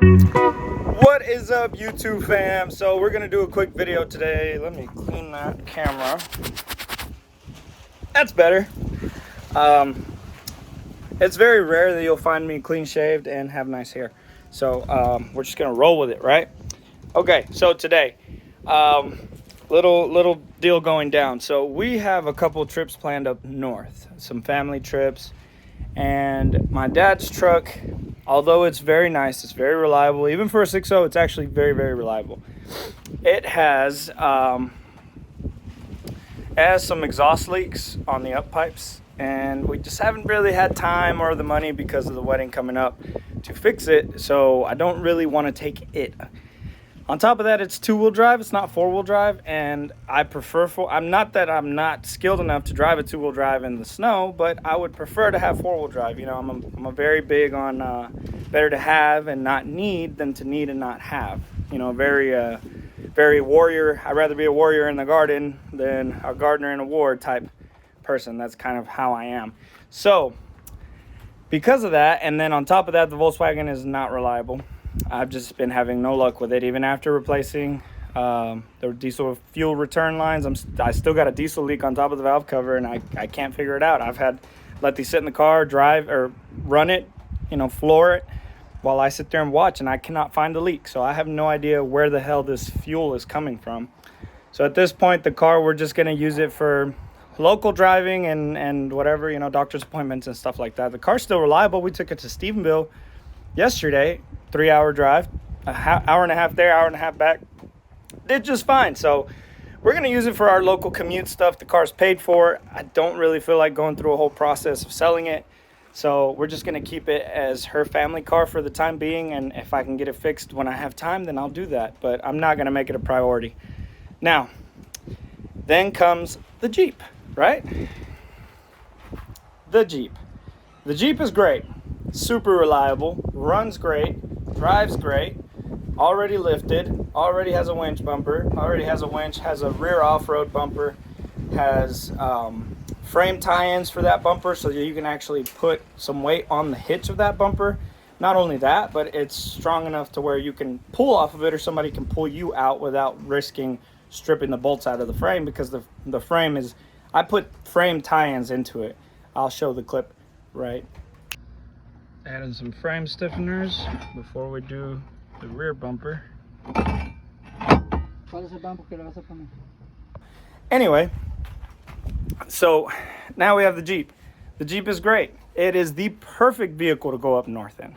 What is up, YouTube fam? So we're gonna do a quick video today. Let me clean that camera. That's better. It's very rare that you'll find me clean shaved and have nice hair. So we're just gonna roll with it, right? Okay, so today, little deal going down. So we have a couple trips planned up north, some family trips, and my dad's truck, although it's very nice, it's very reliable. Even for a 6.0, it's actually very, very reliable. It has some exhaust leaks on the up pipes, and we just haven't really had time or the money because of the wedding coming up to fix it. So I don't really want to take it. On top of that, it's 2-wheel drive. It's not 4-wheel drive, and I prefer I'm not skilled enough to drive a 2-wheel drive in the snow, but I would prefer to have 4-wheel drive. You know, I'm a very big on better to have and not need than to need and not have. You know, very warrior. I'd rather be a warrior in the garden than a gardener in a war type person. That's kind of how I am. So because of that, and then on top of that, the Volkswagen is not reliable. I've just been having no luck with it. Even after replacing the diesel fuel return lines, I still got a diesel leak on top of the valve cover, and I can't figure it out. I've had let these sit in the car, drive or run it, you know, floor it while I sit there and watch, and I cannot find the leak. So I have no idea where the hell this fuel is coming from. So at this point, the car, we're just going to use it for local driving and whatever, you know, doctor's appointments and stuff like that. The car's still reliable. We took it to Stephenville yesterday, 3-hour drive, hour and a half there, hour and a half back. Did just fine. So we're going to use it for our local commute stuff. The car's paid for. I don't really feel like going through a whole process of selling it. So we're just going to keep it as her family car for the time being. And if I can get it fixed when I have time, then I'll do that. But I'm not going to make it a priority. Now, then comes the Jeep, right? The Jeep. The Jeep is great. Super reliable, runs great, drives great, already lifted, already has a winch bumper, has a rear off-road bumper, has frame tie-ins for that bumper so that you can actually put some weight on the hitch of that bumper. Not only that, but it's strong enough to where you can pull off of it or somebody can pull you out without risking stripping the bolts out of the frame, because the frame is, I put frame tie-ins into it. I'll show the clip right. Adding some frame stiffeners before we do the rear bumper. Anyway, so now we have the Jeep. The Jeep is great. It is the perfect vehicle to go up north in,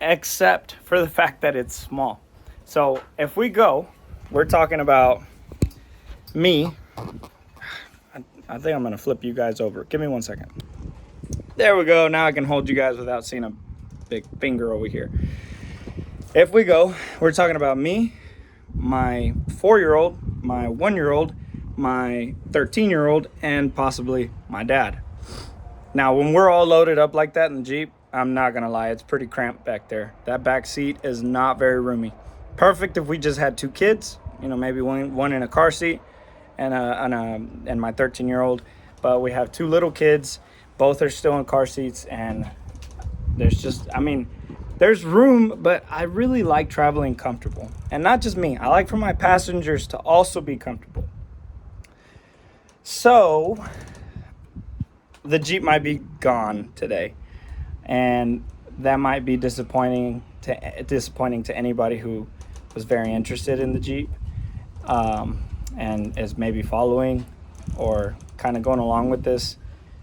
except for the fact that it's small. So if we go, we're talking about me. I think I'm gonna flip you guys over. Give me 1 second. There we go. Now I can hold you guys without seeing a big finger over here. If we go, we're talking about me, my 4-year-old, my 1-year-old, my 13-year-old, and possibly my dad. Now, when we're all loaded up like that in the Jeep, I'm not going to lie, it's pretty cramped back there. That back seat is not very roomy. Perfect if we just had 2 kids, you know, maybe one in a car seat and my 13-year-old. But we have 2 little kids. Both are still in car seats, and there's just, I mean, there's room, but I really like traveling comfortable. And not just me, I like for my passengers to also be comfortable. So the Jeep might be gone today, and that might be disappointing to anybody who was very interested in the Jeep, and is maybe following or kind of going along with this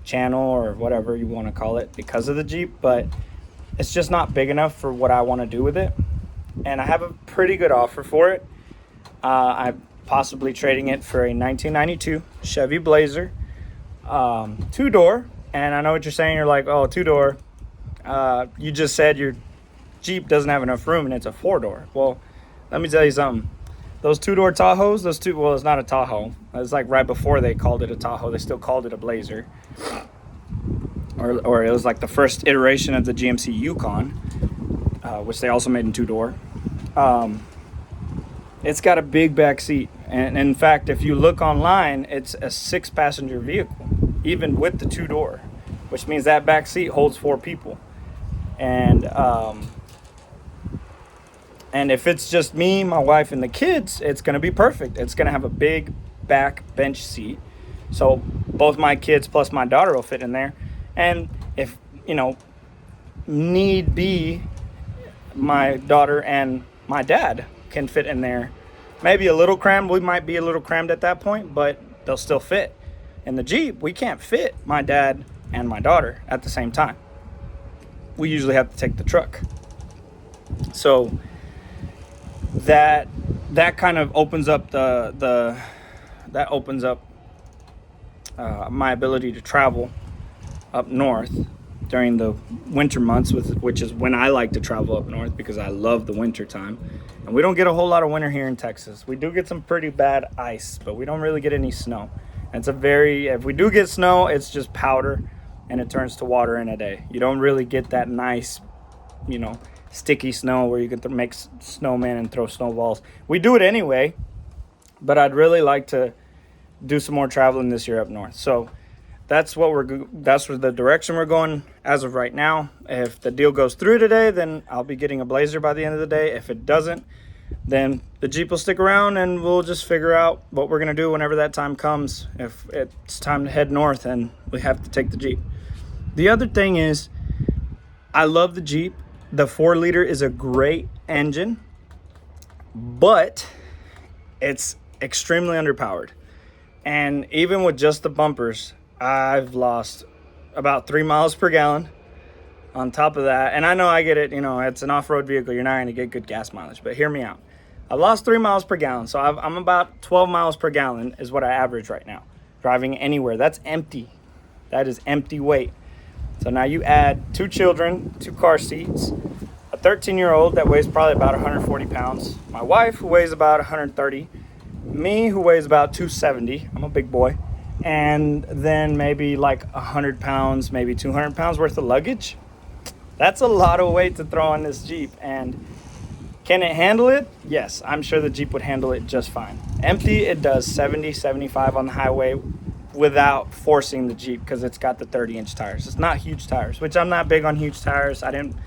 channel or whatever you want to call it because of the Jeep. But it's just not big enough for what I want to do with it, and I have a pretty good offer for it. I'm possibly trading it for a 1992 Chevy Blazer, 2-door. And I know what you're saying, you're like, oh, 2-door, you just said your Jeep doesn't have enough room and it's a 4-door. Well, let me tell you something. Those 2-door Tahoes, well, it's not a Tahoe. It's like right before they called it a Tahoe, they still called it a Blazer. Or it was like the first iteration of the GMC Yukon, which they also made in 2-door. It's got a big back seat. And in fact, if you look online, it's a 6-passenger vehicle, even with the 2-door, which means that back seat holds 4 people. And And if it's just me, my wife, and the kids, it's going to be perfect. It's going to have a big back bench seat. So both my kids plus my daughter will fit in there. And if, you know, need be, my daughter and my dad can fit in there. Maybe a little crammed. We might be a little crammed at that point, but they'll still fit. In the Jeep, we can't fit my dad and my daughter at the same time. We usually have to take the truck. So that kind of opens up my ability to travel up north during the winter months, which is when I like to travel up north because I love the winter time. And we don't get a whole lot of winter here in Texas. We do get some pretty bad ice, but we don't really get any snow. And if we do get snow, it's just powder and it turns to water in a day. You don't really get that nice, sticky snow where you can make snowmen and throw snowballs. We do it anyway, but I'd really like to do some more traveling this year up north. So that's the direction we're going as of right now. If the deal goes through today, then I'll be getting a Blazer by the end of the day. If it doesn't, then the Jeep will stick around and we'll just figure out what we're going to do whenever that time comes. If it's time to head north and we have to take the Jeep. The other thing is, I love the Jeep. The 4-liter is a great engine, but it's extremely underpowered. And even with just the bumpers, I've lost about 3 miles per gallon on top of that. And I know I get it, it's an off-road vehicle. You're not going to get good gas mileage, but hear me out. I lost 3 miles per gallon. So I'm about 12 miles per gallon is what I average right now, driving anywhere. That's empty. That is empty weight. So now you add 2 children, 2 car seats, a 13-year-old that weighs probably about 140 pounds, my wife who weighs about 130, me who weighs about 270, I'm a big boy, and then maybe like 100 pounds, maybe 200 pounds worth of luggage. That's a lot of weight to throw on this Jeep. And can it handle it? Yes, I'm sure the Jeep would handle it just fine. Empty, it does 70, 75 on the highway without forcing the Jeep because it's got the 30-inch tires. It's not huge tires, which I'm not big on huge tires. I didn't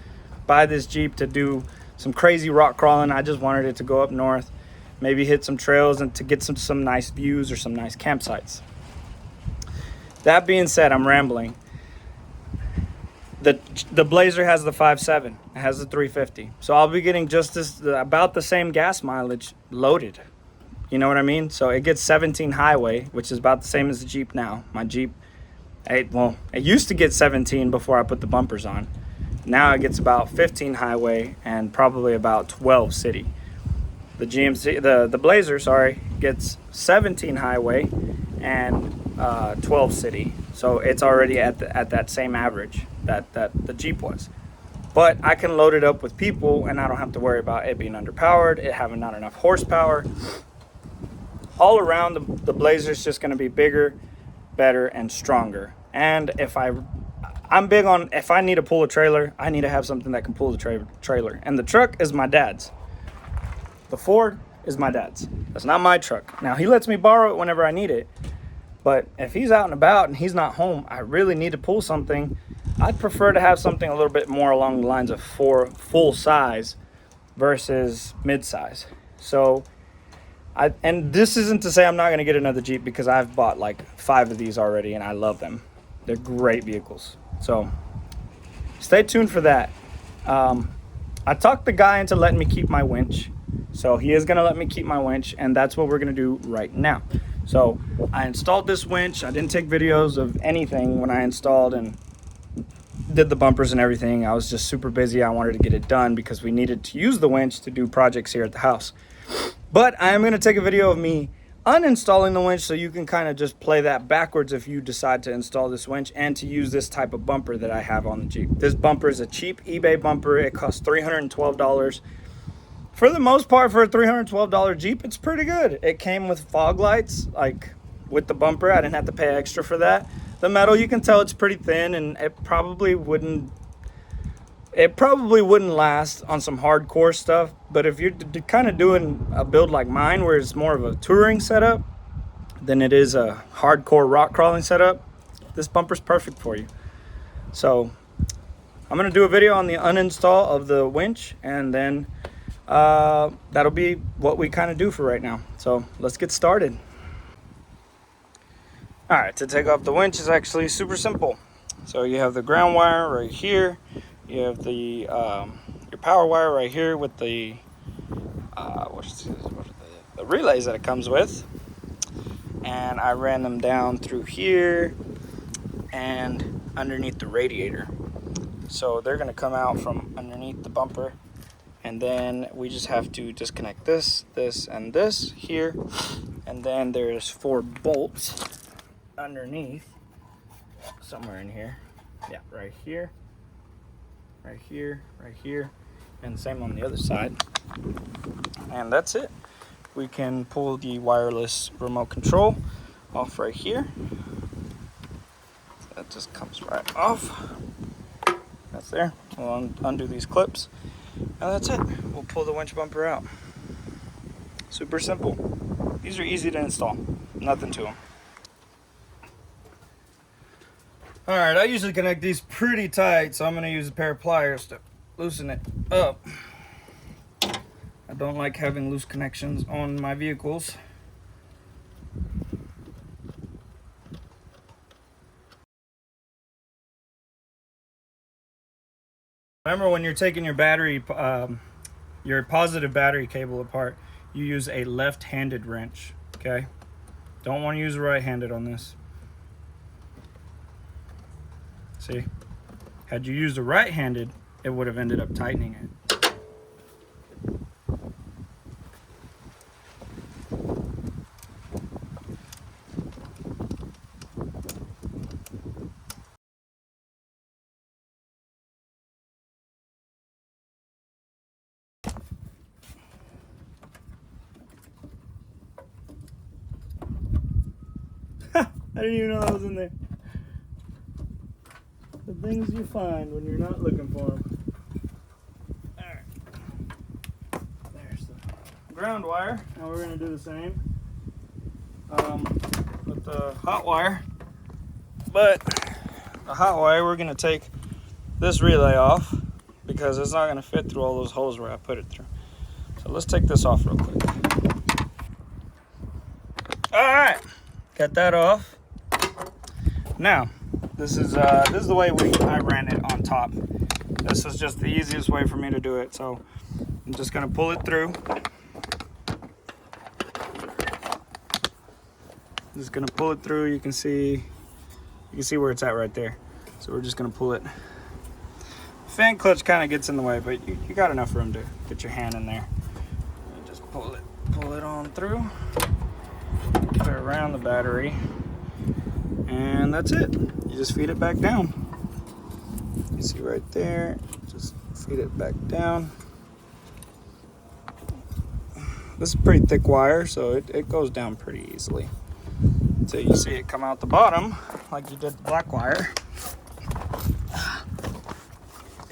buy this Jeep to do some crazy rock crawling. I just wanted it to go up north, maybe hit some trails and to get some nice views or some nice campsites. That being said, I'm rambling. The Blazer has the 5.7. It has the 350. So I'll be getting about the same gas mileage loaded. You know what I mean? So it gets 17 highway, which is about the same as the Jeep now. My Jeep, it used to get 17 before I put the bumpers on. Now it gets about 15 highway and probably about 12 city. The Blazer, gets 17 highway and 12 city. So it's already at that same average that the Jeep was. But I can load it up with people and I don't have to worry about it being underpowered, it having not enough horsepower. All around, the Blazer is just going to be bigger, better, and stronger. And I'm big on, if I need to pull a trailer, I need to have something that can pull the trailer. And the truck is my dad's. The Ford is my dad's. That's not my truck. Now, he lets me borrow it whenever I need it. But if he's out and about and he's not home, I really need to pull something. I'd prefer to have something a little bit more along the lines of full size versus mid-size. So, and this isn't to say I'm not going to get another Jeep because I've bought like 5 of these already and I love them. They're great vehicles. So stay tuned for that. I talked the guy into letting me keep my winch. So he is going to let me keep my winch and that's what we're going to do right now. So I installed this winch. I didn't take videos of anything when I installed and did the bumpers and everything. I was just super busy. I wanted to get it done because we needed to use the winch to do projects here at the house. But I am going to take a video of me uninstalling the winch so you can kind of just play that backwards if you decide to install this winch and to use this type of bumper that I have on the Jeep. This bumper is a cheap eBay bumper. It costs $312. For the most part, for a $312 Jeep, it's pretty good. It came with fog lights, like with the bumper. I didn't have to pay extra for that. The metal, you can tell it's pretty thin and it probably wouldn't last on some hardcore stuff, but if you're kind of doing a build like mine where it's more of a touring setup than it is a hardcore rock crawling setup, this bumper's perfect for you. So I'm going to do a video on the uninstall of the winch and then that'll be what we kind of do for right now. So let's get started. All right, to take off the winch is actually super simple. So you have the ground wire right here. You have the your power wire right here with the the relays that it comes with. And I ran them down through here and underneath the radiator. So they're gonna come out from underneath the bumper, and then we just have to disconnect this, this, and this here. And then there's 4 bolts underneath, somewhere in here. Yeah, right here, right here, right here, and same on the other side. And that's it. We can pull the wireless remote control off right here. That just comes right off. That's there. We'll undo these clips, and that's it. We'll pull the winch bumper out. Super simple. These are easy to install. Nothing to them. All right, I usually connect these pretty tight, so I'm gonna use a pair of pliers to loosen it up. I don't like having loose connections on my vehicles. Remember, when you're taking your battery, your positive battery cable apart, you use a left-handed wrench, okay? Don't want to use right-handed on this. See? Had you used a right-handed, it would have ended up tightening it. I didn't even know that was in there. The things you find when you're not looking for them. Alright. There's the ground wire. Now we're going to do the same with the hot wire. But the hot wire, we're going to take this relay off because it's not going to fit through all those holes where I put it through. So let's take this off real quick. Alright. Got that off. Now, this is the way I ran it on top. This is just the easiest way for me to do it. So I'm just gonna pull it through. Just gonna pull it through. You can see where it's at right there. So we're just gonna pull it. Fan clutch kind of gets in the way, but you got enough room to get your hand in there. And just pull it on through. Put it around the battery. And that's it. You just feed it back down. You see right there, just feed it back down. This is pretty thick wire, so it goes down pretty easily. So you see it come out the bottom, like you did the black wire.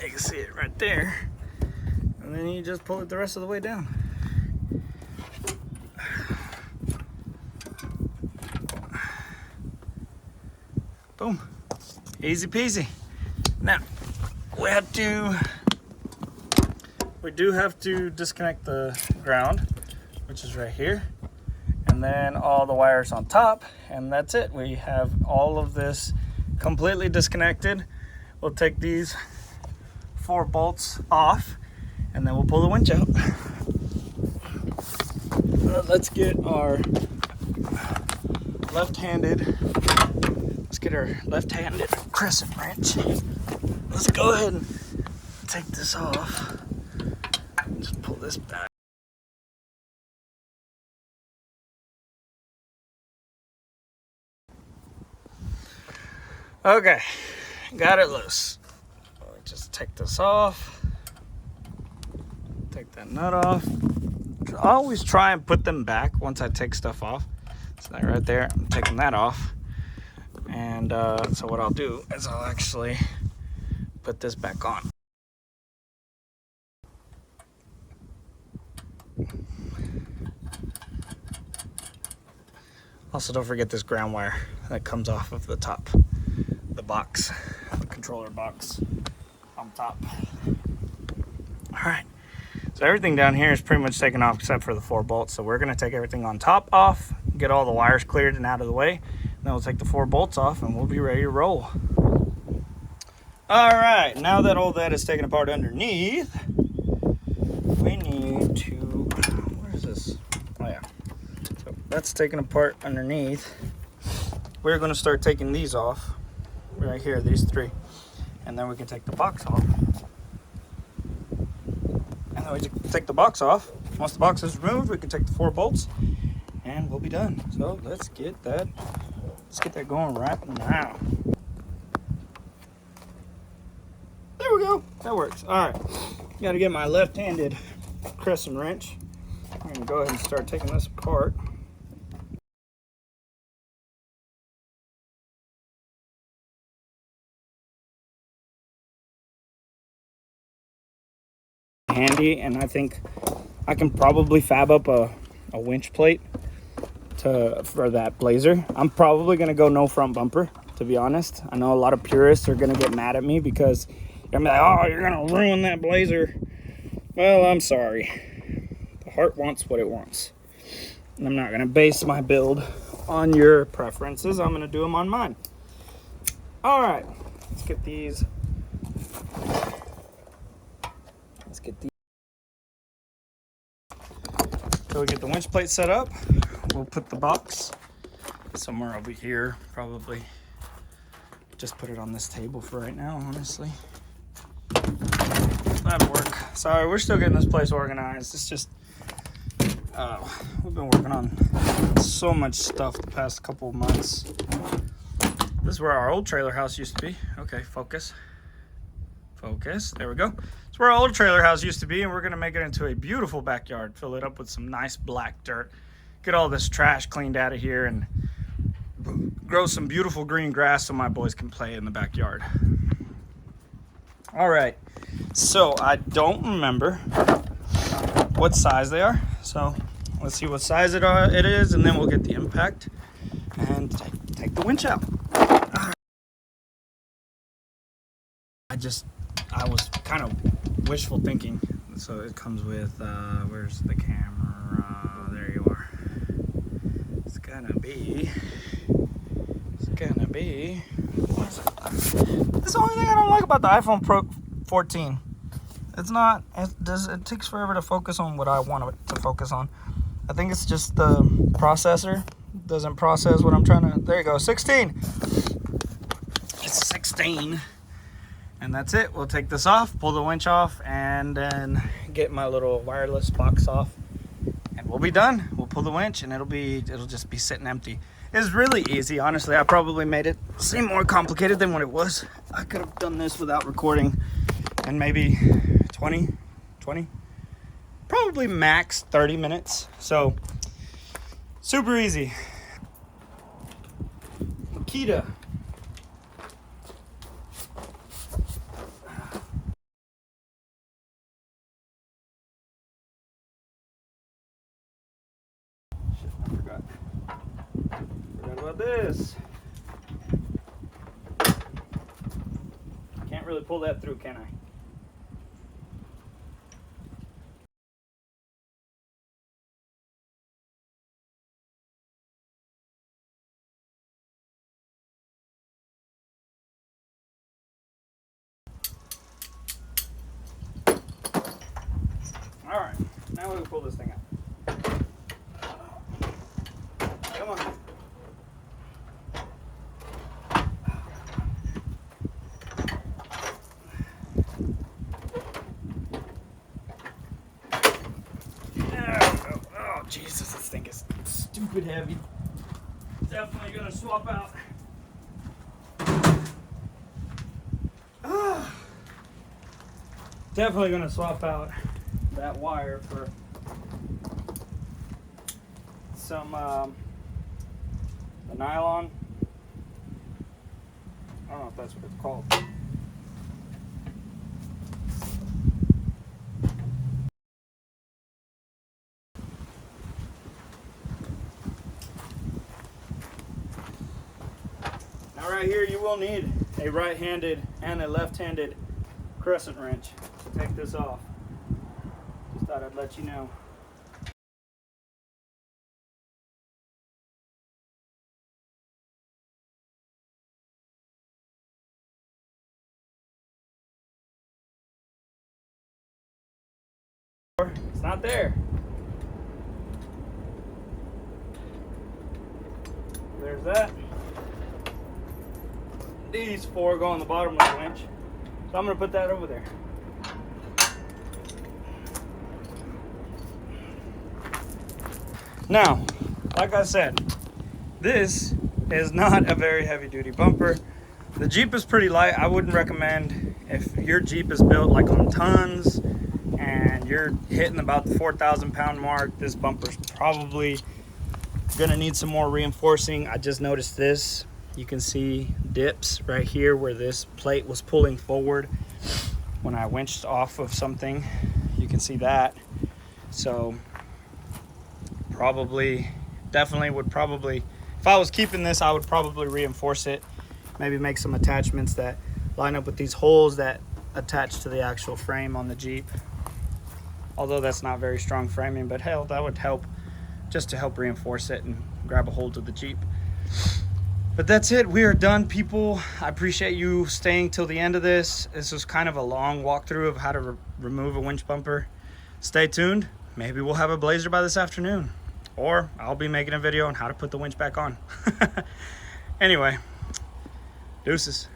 You can see it right there. And then you just pull it the rest of the way down. Boom. Easy peasy. Now, we do have to disconnect the ground, which is right here, and then all the wires on top, and that's it. We have all of this completely disconnected. We'll take these 4 bolts off, and then we'll pull the winch out. Let's get our left-handed crescent wrench. Let's go ahead and take this off. Just pull this back. Okay, got it loose. Just take this off. Take that nut off. I always try and put them back once I take stuff off. So that right there, I'm taking that off. And so what I'll do is I'll actually put this back on. Also, don't forget this ground wire that comes off of the top, the box, the controller box on top. All right, so So everything down here is pretty much taken off except for the 4 bolts. So we're going to take everything on top off, get all the wires cleared and out of the way. Then we'll take the 4 bolts off and we'll be ready to roll. All right, now that all that is taken apart underneath, we need to, where is this? Oh yeah, so that's taken apart underneath. We're going to start taking these off right here, these 3, and then we can take the box off. And then we just take the box off. Once the box is removed, we can take the 4 bolts and we'll be done. So let's get that going right now. There we go, that works. All right, gotta get my left-handed crescent wrench. I'm gonna go ahead and start taking this apart. Handy, and I think I can probably fab up a winch plate for that Blazer. I'm probably gonna go no front bumper, to be honest. I know a lot of purists are gonna get mad at me because they're gonna be like, oh, you're gonna ruin that Blazer. Well, I'm sorry. The heart wants what it wants. And I'm not gonna base my build on your preferences. I'm gonna do them on mine. All right, let's get these. So we get the winch plate set up. We'll put the box somewhere over here, probably. Just put it on this table for right now, honestly. That'll work. Sorry, we're still getting this place organized. It's just, we've been working on so much stuff the past couple of months. This is where our old trailer house used to be. Okay, focus. Focus, there we go. It's where our old trailer house used to be, and we're gonna make it into a beautiful backyard. Fill it up with some nice black dirt. Get all this trash cleaned out of here and grow some beautiful green grass so my boys can play in the backyard. All right, so I don't remember what size they are. So let's see what size it is, and then we'll get the impact and take the winch out. I was kind of wishful thinking. So it comes with, where's the camera? There you are. It's gonna be, what is it? That's the only thing I don't like about the iPhone Pro 14. It takes forever to focus on what I want it to focus on. I think it's just the processor doesn't process what I'm trying to, there you go, 16. It's 16. And that's it. We'll take this off, pull the winch off, and then get my little wireless box off, and we'll be done. We'll pull the winch, and it'll just be sitting empty. It's really easy, honestly. I probably made it seem more complicated than what it was. I could have done this without recording in maybe 20, probably max 30 minutes. So super easy. Makita. Forgot about this. Can't really pull that through, can I? All right, now we can pull this thing out. Come on. There we go. Oh, Jesus, this thing is stupid heavy. Definitely gonna swap out. Definitely gonna swap out that wire for some the nylon. I don't know if that's what it's called. Now right here you will need a right-handed and a left-handed crescent wrench to take this off. Just Thought I'd let you know. It's not there. There's that. These 4 go on the bottom of the winch. So I'm gonna put that over there. Now, like I said, this is not a very heavy duty bumper. The Jeep is pretty light. I wouldn't recommend, if your Jeep is built like on tons and you're hitting about the 4,000 pound mark, this bumper's probably gonna need some more reinforcing. I just noticed this. You can see dips right here where this plate was pulling forward when I winched off of something. You can see that. So definitely would probably, if I was keeping this, I would probably reinforce it. Maybe make some attachments that line up with these holes that attach to the actual frame on the Jeep. Although that's not very strong framing, but hell, that would help, just to help reinforce it and grab a hold of the Jeep. But that's it. We are done, people. I appreciate you staying till the end of this. This was kind of a long walkthrough of how to remove a winch bumper. Stay tuned. Maybe we'll have a blazer by this afternoon. Or I'll be making a video on how to put the winch back on. Anyway, deuces.